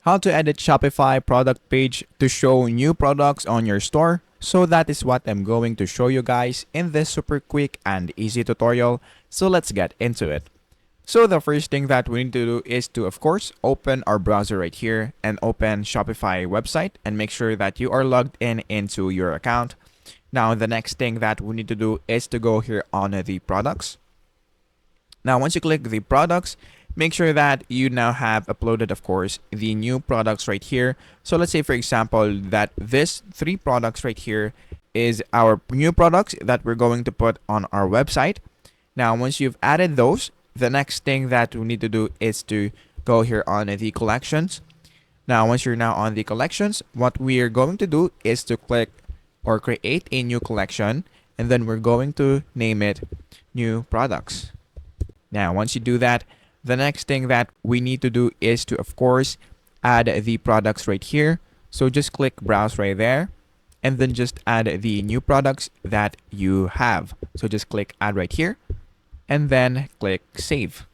How to edit Shopify product page to show new products on your store. So that is what I'm going to show you guys in this super quick and easy tutorial. So let's get into it. So the first thing that we need to do is to, of course, open our browser right here and open Shopify website and make sure that you are logged in into your account. Now, the next thing that we need to do is to go here on the products. Now, once you click the products, make sure that you now have uploaded, of course, the new products right here. So let's say, for example, that this 3 products right here is our new products that we're going to put on our website. Now, once you've added those, the next thing that we need to do is to go here on the collections. Now, once you're now on the collections, what we are going to do is to click or create a new collection, and then we're going to name it new products. Now, once you do that, the next thing that we need to do is to, of course, add the products right here. So just click browse right there and then just add the new products that you have. So just click add right here and then click save.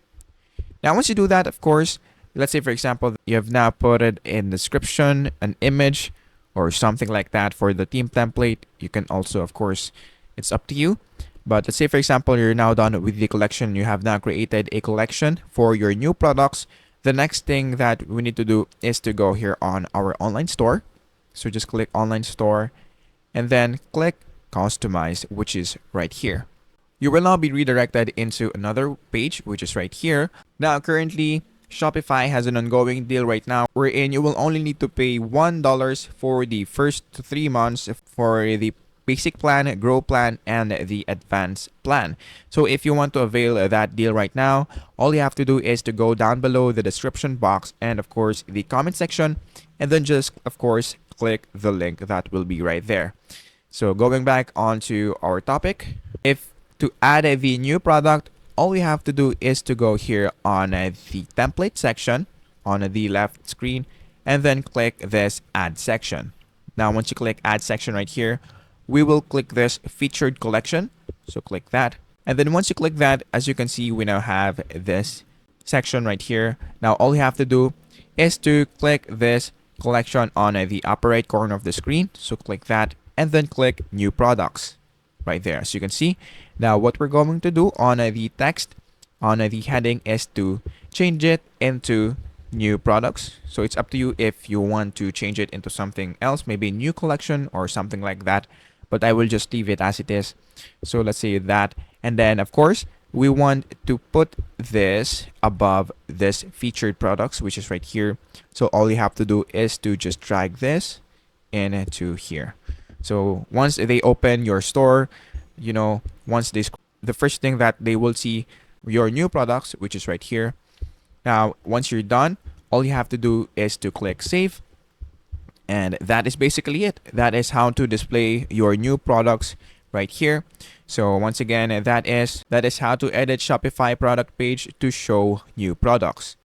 Now, once you do that, of course, let's say, for example, you have now put it in description, an image or something like that for the theme template. You can also, of course, it's up to you. But let's say, for example, you're now done with the collection. You have now created a collection for your new products. The next thing that we need to do is to go here on our online store. So just click online store and then click customize, which is right here. You will now be redirected into another page, which is right here. Now, currently, Shopify has an ongoing deal right now wherein you will only need to pay $1 for the first 3 months for the basic plan, grow plan, and the advanced plan. So if you want to avail that deal right now, all you have to do is to go down below the description box and, of course, the comment section, and then just, of course, click the link that will be right there. So going back onto our topic, if to add the new product, all we have to do is to go here on the template section on the left screen and then click this add section. Now, once you click add section right here, we will click this featured collection. So click that. And then once you click that, as you can see, we now have this section right here. Now, all you have to do is to click this collection on the upper right corner of the screen. So click that and then click new products right there. As you can see, now what we're going to do on the text on the heading is to change it into new products. So it's up to you if you want to change it into something else, maybe new collection or something like that. But I will just leave it as it is. So let's say that. And then, of course, we want to put this above this featured products, which is right here. So all you have to do is to just drag this into here. So once they open your store, once the first thing that they will see your new products, which is right here. Now, once you're done, all you have to do is to click save. And that is basically it. That is how to display your new products right here. So once again, that is how to edit Shopify product page to show new products.